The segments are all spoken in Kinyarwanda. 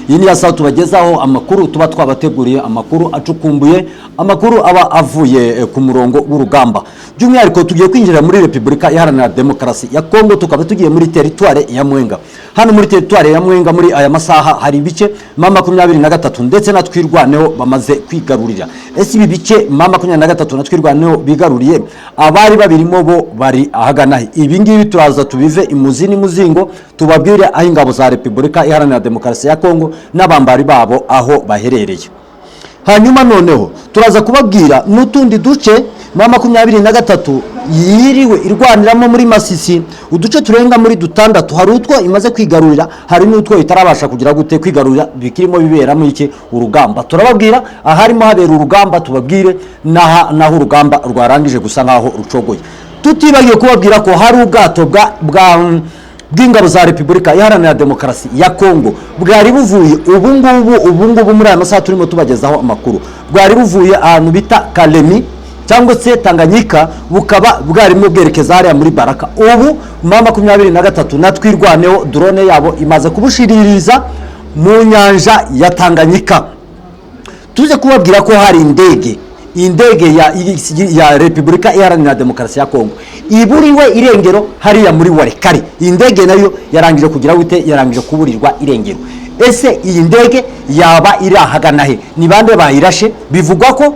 iyi ni yasa tubagezaho amakuru tuba twabateguriye, amakuru acukumbuye, amakuru aba avuye ku murongo w'urugamba. By'umwihariko tugiye kwinjira muri Repubulika Iharanira Demokarasi ya Kongo, tukaba tugiye muri teritware ya Mwenga. Hano muri teritware ya Mwenga muri aya masaha hari ibice M23 ndetse na Twirwaneho bamaze kwigarurira. Ese ibi bice M23 na Twirwaneho bigaruriye abari babirimo bo bari ahagana he? Ibi ngibi turaza tubive imuzi n'umuzingo tubabwire aho ingabo za Repubulika Iharanira Demokarasi ya Kongo n'abambari babo aho baherereye. Hanyuma noneho turaza kubabwira n'utundi duce M23 yiriwe irwaniramo muri Masisi, uduce turenga muri dutandatu. Hari utwo imaze kwigarurira, hari n'utwo itarabasha kugira gute kwigarurira, bikirimo biberamo iki urugamba. Turababwira aharimo habera urugamba, tubabwire naho urugamba rwarangije gusa nkaho rucogoye. Tutibagiye kubabwira ko hari ubwato bw'ingabo za Repubulika Iharanira Demokarasi ya Kongo bwari buvuye ubu ngubu muri aya masaha turimo tubagezaho amakuru, bwari buvuye ahantu bita Kalemi cyangwa se Tanganyika, bukaba bwarimo bwerekeza hariya muri Baraka. Ubu M23 na Twirwaneho drone yabo imaze kubushiririza mu nyanja ya Tanganyika. Tuze kubabwira ko hari indege ya Repubulika Iharanira Demokarasi ya Kongo iburiwe irengero hariya muri Warekare. Iyi ndege nayo yarangije kugira gute, yarangije kuburirwa irengero. Ese iyi ndege yaba iri ahagana he? Ni bande bayirashe? Bivugwa ko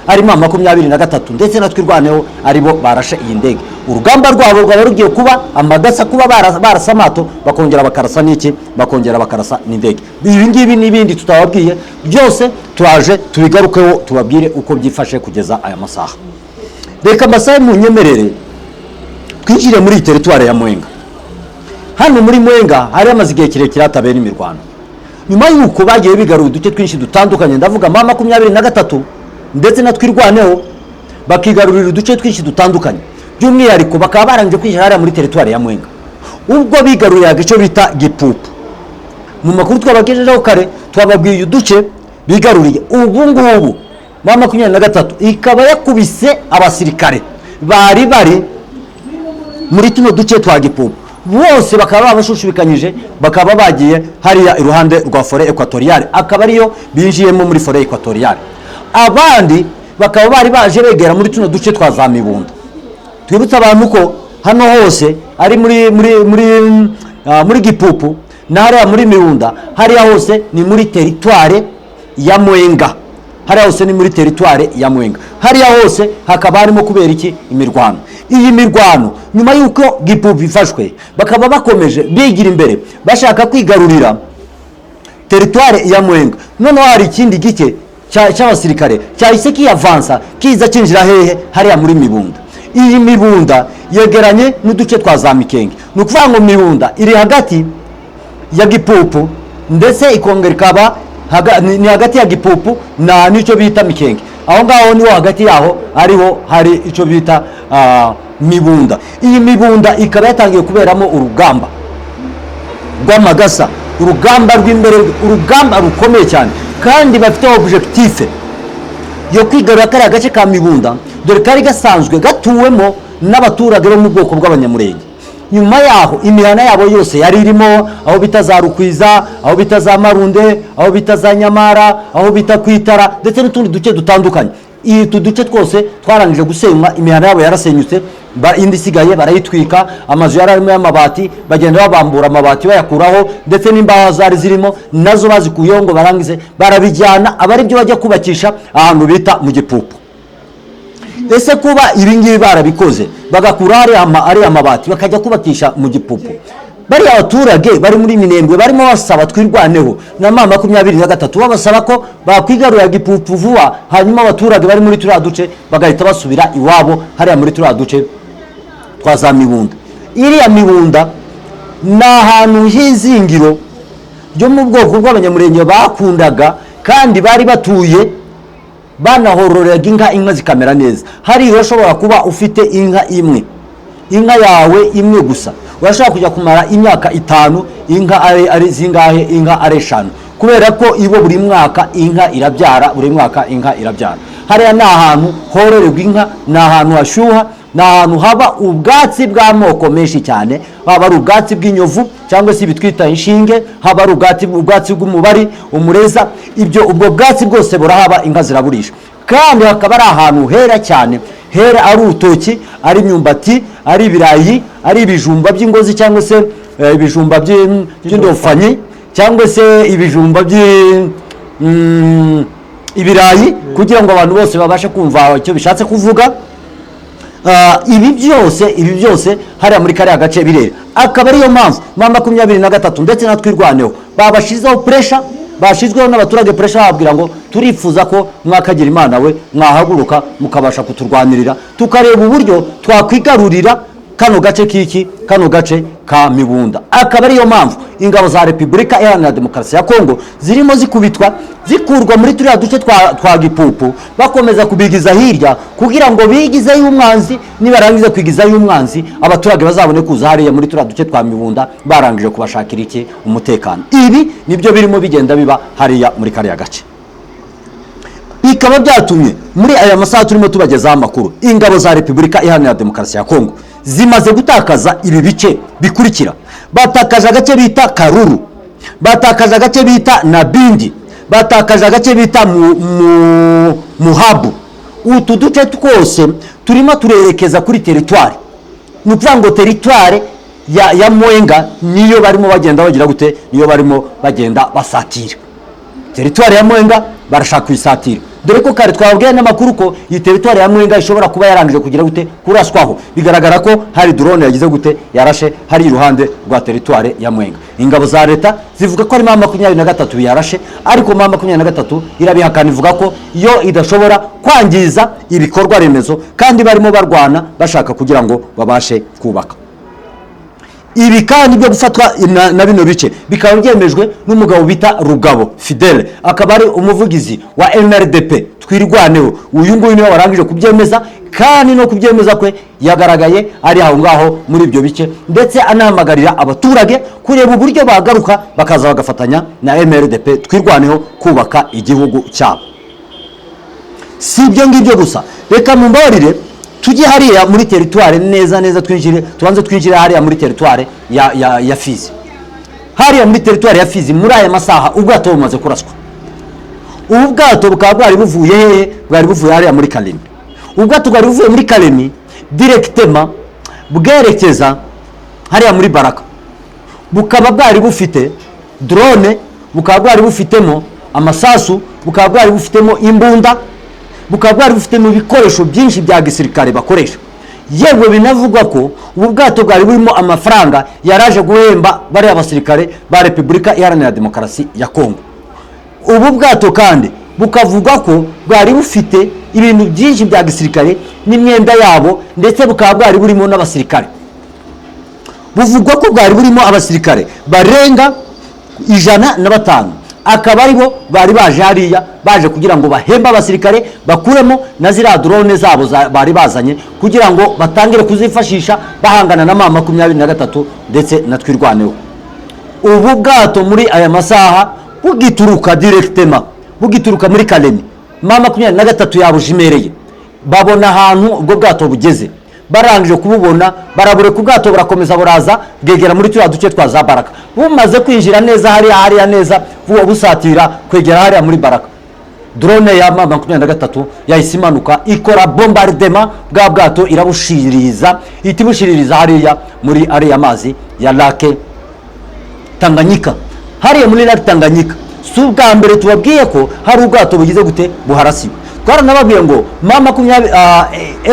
ari M23 ndetse na Twirwaneho aribo barashe iyi ndege. Urugamba rwabo rwaba rugiye kuba amadasa, kuba barasa amato bakongera bakarasa n'iki, bakongera bakarasa n'indege. Ibi ngibi n'ibindi tutababwiye byose turaje tubigarukeho tubabwire uko byifashe kugeza aya masaha. Reka masaha mu nyemerere twinjire muri teritware ya Mwenga. Hano muri Mwenga hari amaze igihe kirekire hatabera imirwano, nyuma y'uko bagiye bigaruye uduce twinshi dutandukanye. Ndavuga M23 ndetse na Twirwaneho bakigarurira uduce twinshi dutandukanye, by'umwihariko bakaba barangije kwinjira hariya muri teritware ya Mwenga. Ubwo bigarurira agace bita Gipupu, mu makuru twabagejejeho kare twababwiye uduce bigaruriye. Ubu ngubu M23 ikaba yakubise abasirikare bari muri tuno duce twa Gipupu, bose bakaba babashushubikanyije, bakaba bagiye hariya iruhande rwa Forêt Equatoriale, akaba ariyo binjiyemo muri Forêt Equatoriale. Abandi bakaba bari baje begera muri tuno duce twa za Mibunda. Twibutsa abantu ko hano hose ari muri Gipupu na hariya muri Mibunda, hariya hose ni muri teritware ya Mwenga. Hariya hose ni muri teritware ya Mwenga. Hariya hose hakaba harimo kubera iki imirwano. Iyi mirwano nyuma y'uko Gipupu ifashwe, bakaba bakomeje bigira imbere bashaka kwigarurira teritware ya Mwenga. Noneho hari ikindi gice cy'abasirikare cyahise kiyavansa kiza kinjira hehe hariya muri Mibunda. Iyi Mibunda yegeranye n'uduce twa za Mikenge. Ni ukuvuga ngo Mibunda iri hagati ya Gipupu ndetse ikongera ikaba ni hagati ya Gipupu na n'icyo bita Mikenge. Aho ngaho niho hagati yaho ariho hari icyo bita Mibunda. Iyi Mibunda ikaba yatangiye kuberamo urugamba rw'amagasa, urugamba rw'imbere, urugamba rukomeye cyane, kandi bafite objectif yo kwigarura kariya gace ka Mibunda, dore kari gasanzwe gatuwemo n'abaturage bo mu bwoko bw'Abanyamurenge. Nyuma yaho imihana yabo yose yari irimo, aho bita za Rukwiza, aho bita za Marunde, aho bita za Nyamara, aho bita Kwitara ndetse n'utundi duce dutandukanye. Iyi duce twose twarangije gusenywa, imihana yabo yarasenyutse, indi isigaye barayitwika, amazu yararimo y'amabati bagenda babambura amabati bayakuraho, ndetse n'imbaho zari zirimo nazo bazikuyeho ngo barangize barabijyana, abari byo bajya kubakisha ahantu bita mu Gipupu. Ese kuba ibi ngibi barabikoze bagakura ari amabati bakajya kubakisha mu Gipupu, bari abaturage bari muri Minembwe barimo basaba Twirwaneho na M23 babasaba ko bakwigarurira Gipupu vuba, hanyuma abaturage bari muri turiya duce bagahita basubira iwabo hariya muri turiya duce twa za Mibunda. Iriya Mibunda ni ahantu h'izingiro ryo mu bwoko bw'Abanyamurenge bakundaga kandi bari batuye banahororeraga inka zikamera neza. Hari urashobora kuba ufite inka yawe imwe gusa, urashobora kujya kumara imyaka 5 inka ari zingahe, inka ari 5, kubera ko ibo buri mwaka inka irabyara, buri mwaka inka irabyara. Hariya ni ahantu hororerwa inka, ni ahantu hashyuha, ni ahantu haba ubwatsi bw'amoko menshi cyane, haba ari ubwatsi bw'inyovu cyangwa se ibitwita inshinge, haba ari ubwatsi bw'umubari, umureza, ubwo bwatsi bwose burahaba, inka ziraburisha. Kandi hakaba ari ahantu hera cyane, hera ari urutoki, ari imyumbati, ari ibirayi, ari ibijumba by'ingozi cyangwa se ibijumba by'indofanyi cyangwa se ibijumba ibirayi, kugira ngo abantu bose babashe kumva icyo bishatse kuvuga. Ibi byose hariya muri kariya gace birera. Akaba ariyo mpamvu M23 ndetse na Twirwaneho babashizeho pressure, bashyizweho n'abaturage pressure, bababwira ngo turifuza ko mwakagira Imana we mwahaguruka mukabasha kuturwanirira, tukareba uburyo twakwigarurira kano gace ka Mibunda. Akaba ariyo mpamvu ingabo za Repubulika Iharanira Demokarasi ya Kongo zirimo zikubitwa, zikurwa muri turiya duce twa Gipupu, bakomeza kubigiza hirya kugira ngo bigizeyo umwanzi. Nibarangiza kwigizayo umwanzi, abaturage bazabone kuza hariya muri turiya duce twa Mibunda barangije kubashakira umutekano. Ibi nibyo birimo bigenda biba hariya muri kariya gace. Bikaba byatumye muri aya masaha turimo tubagezaho amakuru, ingabo za Repubulika Iharanira Demokarasi ya Kongo zimaze gutakaza ibi bice bikurikira. Batakaje agace bita Karuru, batakaje agace bita Nabindi, batakaje agace bita Muhabu. Utu duce twose turimo turerekeza kuri teritwari, ni ukuvuga ngo teritwari ya Mwenga niyo barimo bagenda bagira gute, niyo barimo bagenda basatira. Teritwari ya Mwenga barashaka kuyisatira, dore ko kare twabwiye n'amakuru ko iyi teritwari ya Mwenga ishobora kuba yarangije kugira gute, kuraswaho. Bigaragara ko hari drone yagize gute, yarashe hari iruhande rwa teritwari ya Mwenga. Ingabo za leta zivuga ko ari M23 yarashe, ariko M23 irabihakana, ivuga ko yo idashobora kwangiza ibikorwa remezo, kandi barimo barwana bashaka kugira ngo babashe kubaka. Ibi kandi byo gufatwa na bino bice bikaba byemejwe n'umugabo bita Rugabo Fidele, akaba ari umuvugizi wa MRDP Twirwaneho. Uyu nguyu niwe warangije kubyemeza, kandi no kubyemeza kwe yagaragaye ari aho ngaho muri ibyo bice, ndetse anahamagarira abaturage kureba uburyo bagaruka bakaza bagafatanya na MRDP Twirwaneho kubaka igihugu cyabo. Si ibyo ngibyo gusa, reka mumbabarire tujye hariya muri teritwari neza tubanze twinjire hariya muri teritwari ya Fizi. Hariya muri teritwari ya Fizi muri aya masaha ubwato bumaze kuraswa. Ubu bwato bukaba bwari buvuye hehe? Bwari buvuye hariya muri Kalemi. Ubwato bwari buvuye muri Kalemi directement bwerekeza hariya muri Baraka. Bukaba bwari bufite drone, bukaba bwari bufitemo amasasu, bukaba bwari bufitemo imbunda, bukaba bwari bufitemo ibikoresho byinshi bya gisirikare bakoresha. Yewe binavugwa ko ubu bwato bwari burimo amafaranga yaraje guhemba bari abasirikare ba Repubulika Iharanira Demokarasi ya Kongo. Ubu bwato kandi bukavugwa ko bwari bufite ibintu byinshi bya gisirikare n'imyenda yabo, ndetse bukaba bwari burimo n'abasirikare. Buvugwa ko bwari burimo abasirikare barenga 105, akaba aribo bari baje hariya baje kugira ngo bahemba abasirikare, bakuremo na ziriya drone zabo bari bazanye kugira ngo batangire kuzifashisha bahangana na M23 ndetse na Twirwaneho. Ubu bwato muri aya masaha bugituruka directement, bugituruka muri Kalemi, M23 yabujimereye, babona ahantu ubwo bwato bugeze, barangije kububona barabure ku bwato burakomeza buraza bwegera muri turiya duce twa za Baraka. Bumaze kwinjira neza hariya neza vuba busatira kwegera hariya muri Baraka, drone ya M23 yahise imanuka ikora bombardement bwa bwato, irabushiririza itibushiririza hariya muri ariya mazi ya Lake Tanganyika. Hariya muri Lake Tanganyika si ubwa mbere tubabwiye ko hari ubwato bugize gute buharasiwe. Twaranababwiye ngo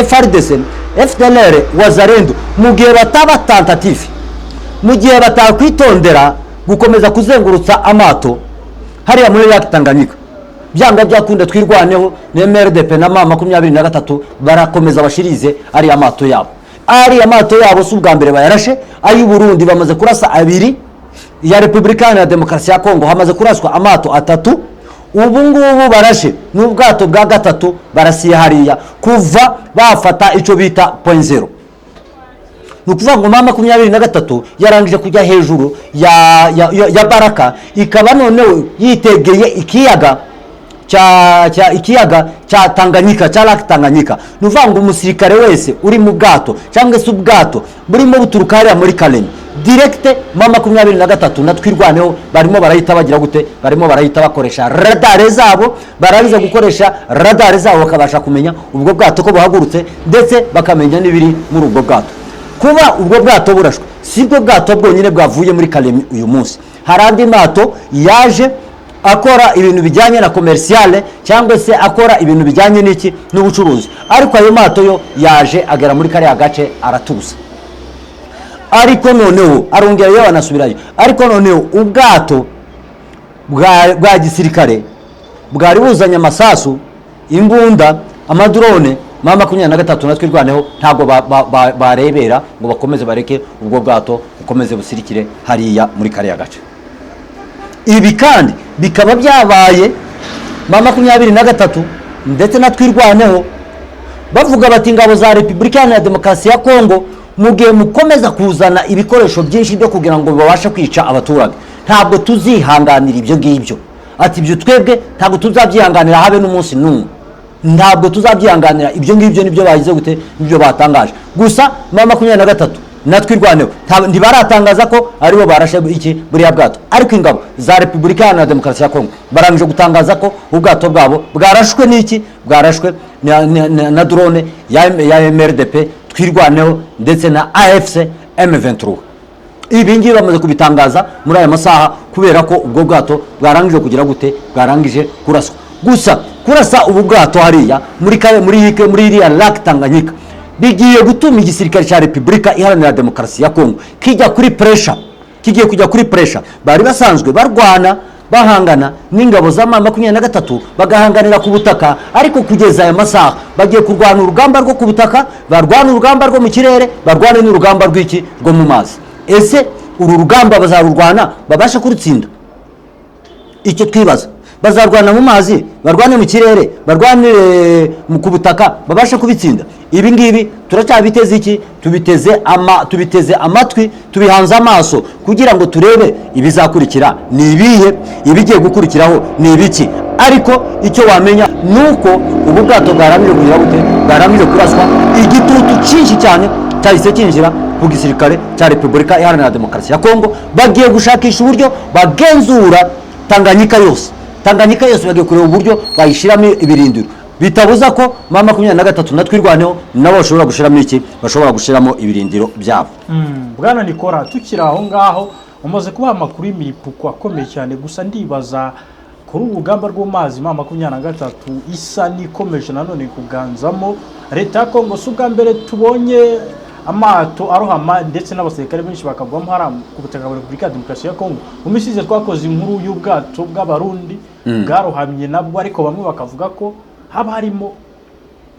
FARDC, FDLR, Wazalendo mu gihe bataba tentative, mu gihe batakwitondera gukomeza kuzengurutsa amato hariya muri Lake Tanganyika, byanga byakunda Twirwaneho na MRDP na M23 barakomeza bashirize ari amato yabo. Ari amato yabo si ubwa mbere bayarashe, ayu Burundi bamaze kurasa abiri, ya Repubulika ya Demokarasi ya Kongo hamaze kuraswa amato 3. Ubu ngubu barashe n'ubwato bwa gatatu barasiye hariya kuva bafata ico bita point zero. Nukuvuga ngo M23 yarangije kujya hejuru ya Baraka, ikaba noneho yitegeye ikiyaga cya ikiyaga cya Tanganyika, cya Lake Tanganyika. Nuvuga ngo umusirikare wese uri mu bwato cyangwa se ubwato burimo buturuka hariya muri Kalemi direct M23 natwirwaneho barimo barahita bagira gute, barimo barahita bakoresha radare zabo, barabiza gukoresha radare zabo bakabasha kumenya ubwo bwato ko buhagurutse, ndetse bakamenya n'ibiri muri ubwo bwato. Kuba ubwo bwato burashwe sibwo bwato bwonyine bwavuye muri Kalemi uyu munsi, hari andi mato yaje akora ibintu bijyanye na commercial cyangwa se akora ibintu bijyanye n'iki n'ubucuruzi, ariko ayo mato yo yaje agera muri kariya gace aratuza. Ariko noneho arongera yo banasubirayo, ariko noneho ubwato bwa gisirikare bwari buzanye amasasu, imbunda, amadrone, M23 natwirwaneho ntago barebera ngo bakomeze bareke ubwo bwato bukomeze busirikire hariya muri kariya gace. Ibi kandi bikaba byabaye M23 ndetse natwirwaneho bavuga bati ingabo za Repubulika ya Demokarasi ya Kongo mugiye mukomeza kuzana ibikoresho byinshi byo kugira ngo babashe kwica abaturage, ntabwo tuzihanganira ibyo ngibyo. Ati ibyo twebwe ntabwo tuzabyihanganira habe n'umunsi n'umwe, ntabwo tuzabyihanganira ibyo ngibyo. Nibyo bagize gute, nibyo batangaje. Gusa M23 natwirwaneho ntibaratangaza ko aribo barashe iki buriya bwato, ariko ingabo za Repubulika ya Demokarasi ya Kongo barangije gutangaza ko ubwato bwabo bwarashwe n'iki, bwarashwe na drone ya MRDP twirwaneho ndetse na AFC M23. Ibi ngibi bamaze kubitangaza muri aya masaha kubera ko ubwo bwato bwarangije kugira gute, bwarangije kuraswa. Gusa kurasa ubu bwato hariya muri iriya Lake Tanganyika bigiye gutuma igisirikare cya Repubulika Iharanira Demokarasi ya Kongo kijya kuri pressure, kigiye kujya kuri pressure. Bari basanzwe barwana bahangana n'ingabo za M23 bagahanganira ku butaka, ariko kugeza aya masaha bagiye kurwana urugamba rwo ku butaka, barwana urugamba rwo mu kirere, barwana n'urugamba rw'iki rwo mu mazi. Ese uru rugamba bazarurwana babasha kurutsinda? Icyo twibaza. Bazarwana mu mazi, barwane mu kirere, barwanire ku butaka, babasha kubitsinda? Ibi ngibi turacyabiteze iki? Tubiteze amatwi, tubihanze amaso kugira ngo turebe ibizakurikira ni ibihe, ibigiye gukurikiraho ni ibiki. Ariko icyo wamenya nuko ubu bwato bwaramije kugira gute, bwaramije kuraswa, igitutu cyinshi cyane cyahise kinjira ku gisirikare cya Repubulika Iharanira Demokarasi ya Kongo. Bagiye gushakisha uburyo bagenzura Tanganyika yose, Tanganyika yose bagiye kureba uburyo bayishiramo ibirindiro, bitabuza ko M23 natwirwaneho nabo bashobora gushiramo iki, bashobora gushiramo ibirindiro byabo. Bwana Nikora, tukira aho ngaho umaze kuba amakuru y'imiripuko akomeye cyane, gusa ndibaza kuri urugamba rw'amazi M23 isa nikomeje nanone kuganzamo leta ya Kongo. Si ubwa mbere tubonye amato arohama ndetse n'abasirikare benshi bakagwamo hara ku butaka bwa Repubulika ya Demokarasi ya Kongo. Umisize twakoze inkuru y'ubwato bw'abarundi bwarohamye nabwo, ariko bamwe bakavuga ko haba harimo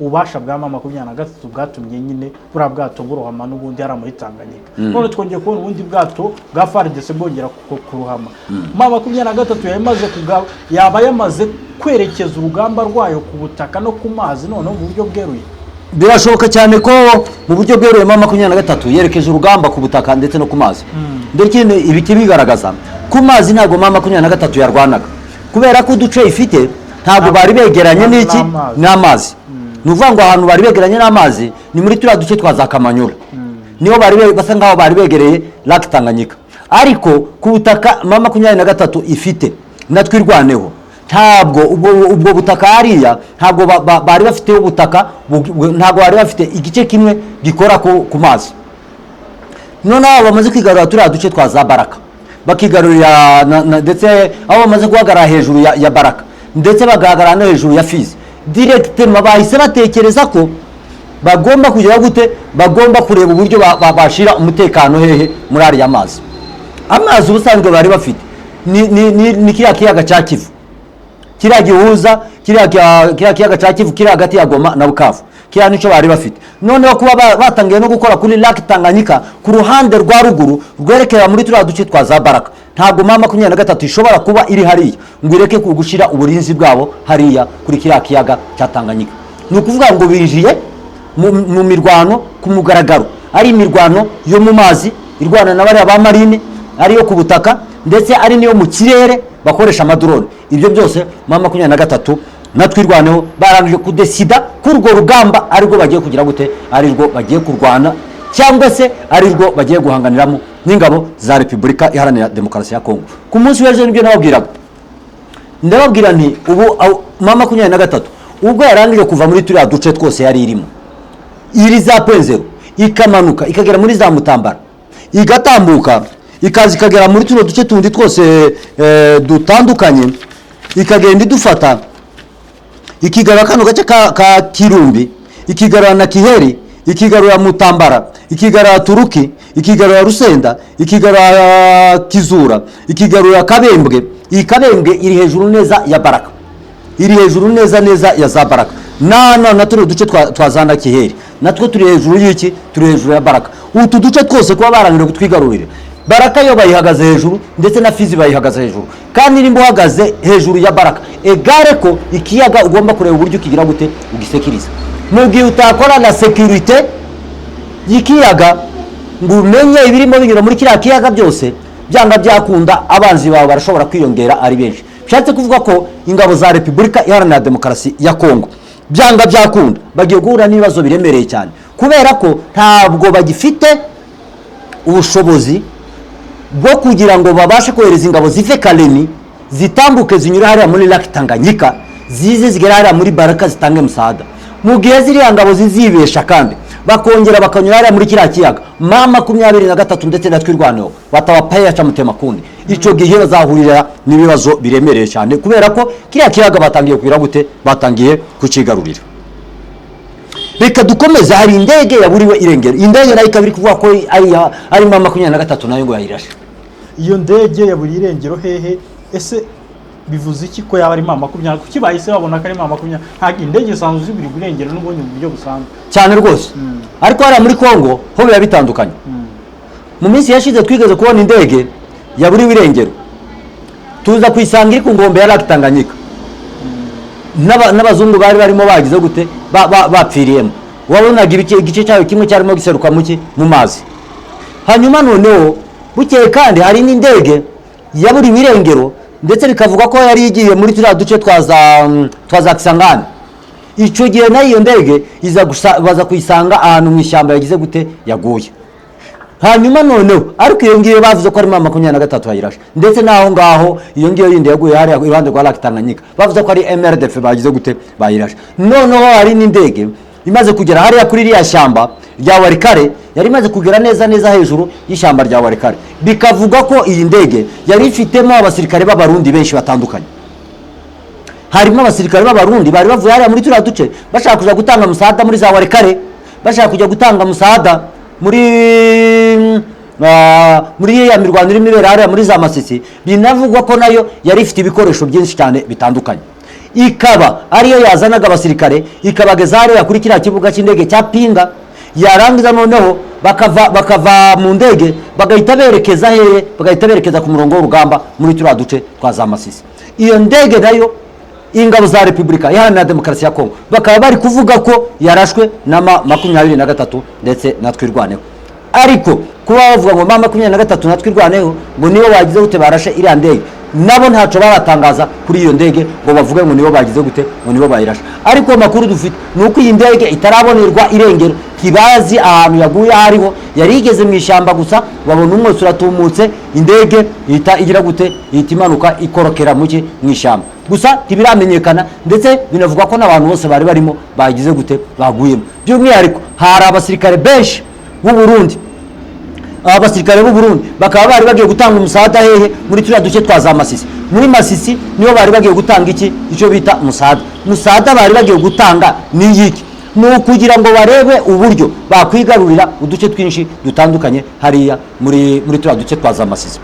ubasha bwa M23 bwatumye nyine bura bwato burohama n'ubundi hari muri Tanganyika. None twongeye kubona ubundi bwato bwa FARDC bwongera kurohama. M23 yaba yamaze kwerekeza urugamba rwayo ku butaka no ku mazi none mu buryo bweruye. Birashoboka cyane ko mu buryo bweruye M23 yerekeje urugamba ku butaka ndetse no ku mazi. Ndetse ibiki bigaragaza ku mazi ntago M23 yarwanaga kubera ko uduce ifite ntago bari begeranye n'iki n'amazi. Nuvuga ngo ahantu bari begeranye n'amazi ni muri turiya duce twa za Kamanyura, niho bari basa ngaho bari begereye Lake Tanganyika. Ariko ku butaka M23 ifite natwirwaneho ntabwo ubwo butaka hariya ntabwo bari bafite ubutaka, ntabwo bari bafite igice kimwe gikora ku mazi. None abo bamaze kwigarura turiya duce twa za Baraka, bakigarurira ndetse abo bamaze guhagarara hejuru ya Baraka ndetse bagahagarara no hejuru ya Fizi, directement bahise batekereza ko bagomba kugira gute, bagomba kureba uburyo bashira umutekano hehe muri ari amazi. Amazi ubusanzwe bari bafite ni kiriya kiyaga cya Kivu, kiriya gihuza kiriya kiyaga cya Kivu kiri hagati ya Goma na Bukavu, kiriya nico bari bafite. Noneho kuba batangiye no gukora kuri Lake Tanganyika ku ruhande rwa ruguru rwerekera muri turiya duce twa za Baraka, ntabwo M23 ishobora kuba iri hariya ngo ireke gushira uburinzi bwabo hariya kuri kiriya kiyaga cya Tanganyika. Ni ukuvuga ngo binjiye mu mirwano ku mugaragaro, ari imirwano yo mu mazi irwana na bari ba marine, ariyo ku butaka ndetse ari niyo mu kirere bakoresha amadrone. Ibyo byose M23 natwirwaneho barangije kudesida kuri urwo rugamba arirwo bagiye kugira gute, arirwo bagiye kurwana cyangwa se arirwo bagiye guhanganiramo n'ingabo za Repubulika Iharanira Demokarasi ya Kongo. Ku munsi w'ejo nibyo nababwiraga, ndababwira nti ubu M23 ubwo yarangije kuva muri turiya duce twose yari irimo, iri za Penzero ikamanuka ikagera muri za Mutambara, igatambuka ikaza ikagera muri tuno duce tundi twose dutandukanye, ikagenda idufata ikigarura kano gace ka Kirumbi, ikigarura na Kiheri, ikigarura Mutambara, ikigarura Turuki, ikigarura Rusenda, ikigarura Kizura, ikigarura Kabembwe. Iyi Kabembwe iri hejuru neza ya Baraka, iri hejuru neza ya za Baraka. na turi duce twazana Kiheri natwo turi hejuru y'iki, turi hejuru ya Baraka. Utu duce twose kuba barangira kutwigarurira, Baraka yo bayihagaze hejuru ndetse na Fizi bayihagaze hejuru, kandi nimba uhagaze hejuru ya Baraka egare ko ikiyaga ugomba kureba uburyo ukigira gute ugisekiriza. Mu gihe utakora na security y'ikiyaga ngo umenye ibirimo binyura muri kiriya kiyaga byose, byanga byakunda abanzi bawe barashobora kwiyongera ari benshi. Bishatse kuvuga ko ingabo za Repubulika Iharanira Demokarasi ya Kongo byanga byakunda bagiye guhura n'ibibazo biremereye cyane, kubera ko ntabwo bagifite ubushobozi bwo kugira ngo babashe kohereza ingabo zive Kalemi zitambuke zinyura hariya muri Lake Tanganyika zize zigera hariya muri Baraka zitange musada. Mu gihe ziriya ngabo zizibesha kandi bakongera bakanyura hariya muri kiriya kiyaga M23 ndetse na twirwaneho batawapaya cha mutema kundi, ico gihe bazahurira n'ibibazo biremereye cyane, kubera ko kiriya kiyaga batangiye kugira gute, batangiye kucigarurira. Reka dukomeze, hari indege yaburiwe irengero, indege nayo ikabiri kuvuga ko ari M23 nayo ngo yayirashe. Iyo ndege yaburiye irengero hehe? Ese bivuze iki ko yaba ari M23? Kuki bahise babona ko ari M23? Ntabwo indege isanzwe zibiri irengero n'ubonye mu buryo busanzwe cyane rwose. Ariko hariya muri Kongo ho biba bitandukanye. Mu minsi yashize twigeze kubona indege yaburiwe irengero, tuza kwisanga iri ku ngombe ya Lake Tanganyika, n'abazungu bari barimo bagize gute bapfiriyemo. Wabonaga igice cyayo kimwe cyarimo giseruka mu mazi. Hanyuma noneho bukeye kandi hari n'indege yaburiwe irengero, ndetse bikavuga ko yari igiye muri turiya duce twaza Kisangani. Icyo gihe nayo iyo ndege baza kuyisanga ahantu mu ishyamba yagize gute yaguye. Hanyuma noneho ariko iyo ngiyo bavuze ko ari M23 yayirashe, ndetse naho ngaho iyo ngiyo yindi yaguye hariya iruhande rwa Lake Tanganyika bavuze ko ari MRDF bagize gute bayirashe. Noneho hari n'indege imaze kugera hariya kuri iriya shyamba rya Warikare, yari imaze kugera neza hejuru y'ishyamba rya Warikare. Bikavuga ko iyi ndege yari ifitemo abasirikare b'abarundi benshi batandukanye. Harimo abasirikare b'abarundi bari bavuye hariya muri turiya duce bashaka kuja gutanga musada muri za Warikare, bashaka kujya gutanga musada muri ya mirwano irimo ibera hariya muri za Masisi. Binavugwa ko nayo yari ifite ibikoresho byinshi cyane bitandukanye, ikaba ariyo yazanaga abasirikare ikabageza hariya kuri kiriya kibuga cy'indege cya Pinga. Yarangiza noneho bakava mu ndege bagahita berekeza hehe, bagahita berekeza ku murongo w'urugamba muri turiya duce twa za Masisi. Iyo ndege nayo ingabo za Repubulika Iharanira Demokarasi ya Kongo bakaba bari kuvuga ko yarashwe na M23 ndetse na twirwaneho. Ariko kuba bavuga ngo M23 na twirwaneho ngo niyo bagize gute barashe iriya ndege, nabo ntaco baratangaza kuri iyo ndege ngo bavuge ngo nibo bagize gute, ngo nibo bayirashe. Ariko makuru dufite nuko iyi ndege itarabonerwa irengero, kibazi ahantu yaguye hariho, yari igeze mu ishyamba gusa babona umwotsi uratumutse, indege ihita igira gute, ihita imanuka ikorokera mu ishyamba gusa ntibiramenyekana, ndetse binavuga ko n'abantu bose bari barimo bagize gute, baguyemo. By'umwihariko hari abasirikare benshi b'u Burundi, abasirikare b'u Burundi bakaba bari bagiye gutanga umusada hehe muri turiya duce twa za Masisi. Muri Masisi niyo bari bagiye gutanga icyo bita musada bari bagiye gutanga ni yiki, ni ukugira ngo barebe uburyo bakwigarurira uduce twinshi dutandukanye hariya muri turiya duce twa za Masisi.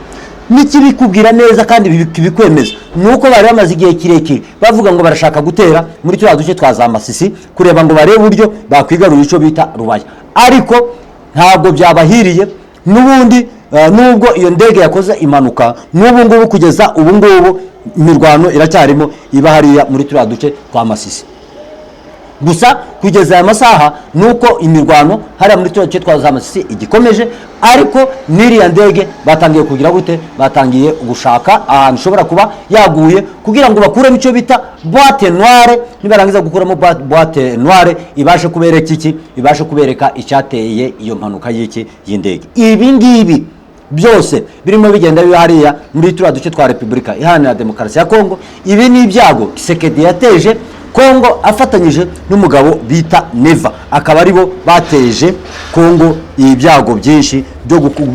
Nikibikubwira neza kandi bikwemeza nuko bari bamaze igihe kirekire bavuga ngo barashaka gutera muri turiya duce twa za Masisi kureba ngo barebe uburyo bakwigarurira icyo bita Rubaya, ariko ntabwo byabahiriye. Nubundi nubwo iyo ndege yakoze imanuka, n'ubu ngubu kugeza ubu ngubu imirwano iracyarimo iba hariya muri turiya duce twa Masisi. gusa kugeza aya masaha nuko imirwano hariya muri turiya duce twa za Masisi igikomeje, ariko n'iriya ndege batangiye kugira gute, batangiye gushaka ahantu ishobora kuba yaguye kugira ngo bakuremo icyo bita boîte noire. Nibarangiza gukuramo boîte noire ibashe kubereka iki, ibashe kubereka icyateye iyo mpanuka y'iki y'indege. Ibi ngibi byose birimo bigenda biba hariya muri turiya duce twa Repubulika Iharanira Demokarasi ya Kongo. Ibi ni ibyago Tshisekedi yateje Kongo afatanyije n'umugabo bita Neva, akaba aribo bateje Kongo ibyago byinshi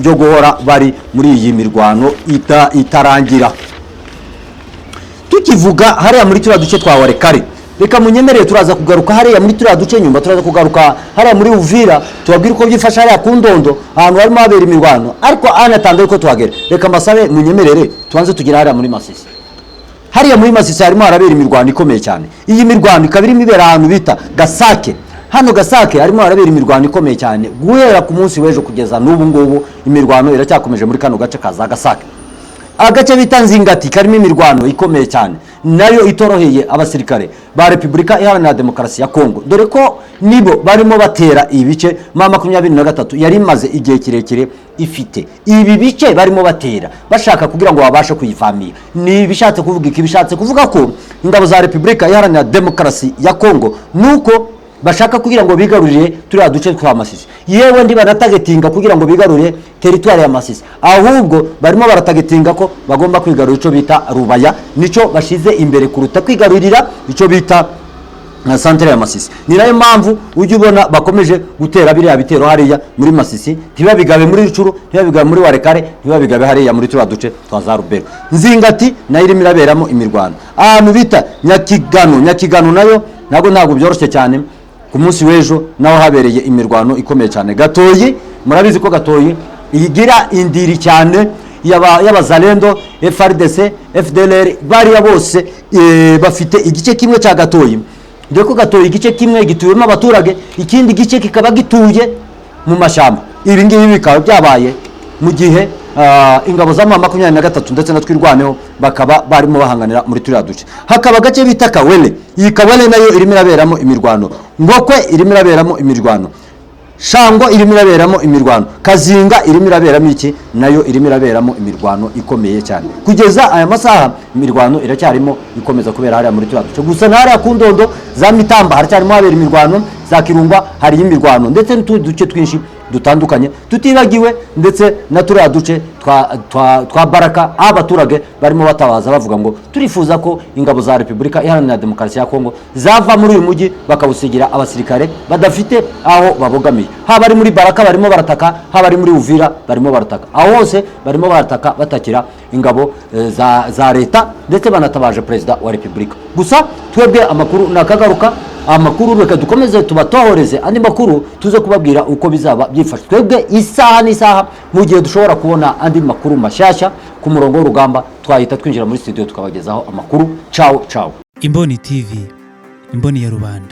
byo guhora bari muri iyi mirwano itarangira. Tukivuga hariya muri turiya duce twa Warekare, reka munyemerere turaza kugaruka hariya muri turiya duce nyuma, turaza kugaruka hariya muri Uvira tubabwira uko byifasha hariya ku Ndondo ahantu harimo habera imirwano, ariko anatanze uko tuhagera. Reka mbasabe munyemerere tubanze tugira hariya muri Masisi. Hariya muri Masisi harimo harabera imirwano ikomeye cyane. Iyi mirwano ikaba irimo ibera ahantu bita Gasake. Hano Gasake harimo harabera imirwano ikomeye cyane guhera ku munsi w'ejo kugeza n'ubu ngubu. Imirwano iracyakomeje muri kano gace kaza Gasake. Agace bita Nzingati karimo imirwano ikomeye cyane, nayo itoroheye abasirikare ba Repubulika Iharanira Demokarasi ya Kongo, dore ko nibo barimo batera ibice M23 yari imaze igihe kirekire ifite. Ibi bice barimo batera bashaka kugira ngo babashe kuyivamira. Ni bishatse kuvuga iki? Bishatse kuvuga ko ingabo za Repubulika Iharanira Demokarasi ya Kongo nuko bashaka kugira ngo bigarurire turiya duce twa Masisi. Yewe ndi baratagetinga kugira ngo bigarurire teritwari ya Masisi, ahubwo barimo baratagetinga ko bagomba kwigarurira ico bita Rubaya, nico bashize imbere kuruta kwigarurira ico bita na centre ya Masisi. Ni nayo mpamvu ujye ubona bakomeje gutera biriya bitero hariya muri Masisi, ntibabigabe muri Rucuru, ntibabigabe muri Warekare, ntibabigabe hariya muri turiya duce twa za Rubero. Nzingati nayo irimo iraberamo imirwano ahantu bita Nyakigano nayo ntabwo byoroshye cyane. Ku munsi w'ejo naho habereye imirwano ikomeye cyane. Gatoyi, murabizi ko Gatoyi igira indiri cyane y'abazalendo, FRDC, FDLR, bariya bose bafite igice kimwe cya Gatoyi. Dore ko Gatoyi igice kimwe gituyemo abaturage, ikindi gice kikaba gituye mu mashyamba. Ibi ngibi bikaba byabaye mu gihe ingabo za M23 ndetse na twirwaneho bakaba barimo bahanganira muri turiya duce. Hakaba gace bita Kawele. Iyi Kawele nayo irimo iraberamo imirwano. Ngokwe irimo iraberamo imirwano. Shango irimo iraberamo imirwano. Kazinga irimo iraberamo iki? Nayo irimo iraberamo imirwano ikomeye cyane. Kugeza aya masaha imirwano iracyarimo ikomeza kubera hariya muri turiya duce. Gusa ntari ku Ndondo za Mitamba haracyarimo habera imirwano, za Kirumba hari imirwano ndetse n'utundi duce twinshi dutandukanye tutibagiwe, ndetse na turiya duce twa Baraka abaturage barimo batabaza bavuga ngo turifuza ko ingabo za Repubulika Iharanira Demokarasi ya Kongo zava muri uyu mujyi bakawusigira abasirikare badafite aho babogamiye. Haba ari muri Baraka barimo barataka, haba ari muri Uvira barimo barataka, aho hose barimo barataka batakira ingabo za leta ndetse banatabaje Perezida wa Repubulika. Gusa twebwe amakuru nakagaruka, amakuru reka dukomeze tubatohoreze andi makuru tuze kubabwira uko bizaba byifashe. Twebwe isaha n'isaha mu gihe dushobora kubona andi makuru mashyashya ku murongo w'urugamba, twahita twinjira muri studio tukabagezaho amakuru. Ciao. Imboni TV, imboni ya rubanda.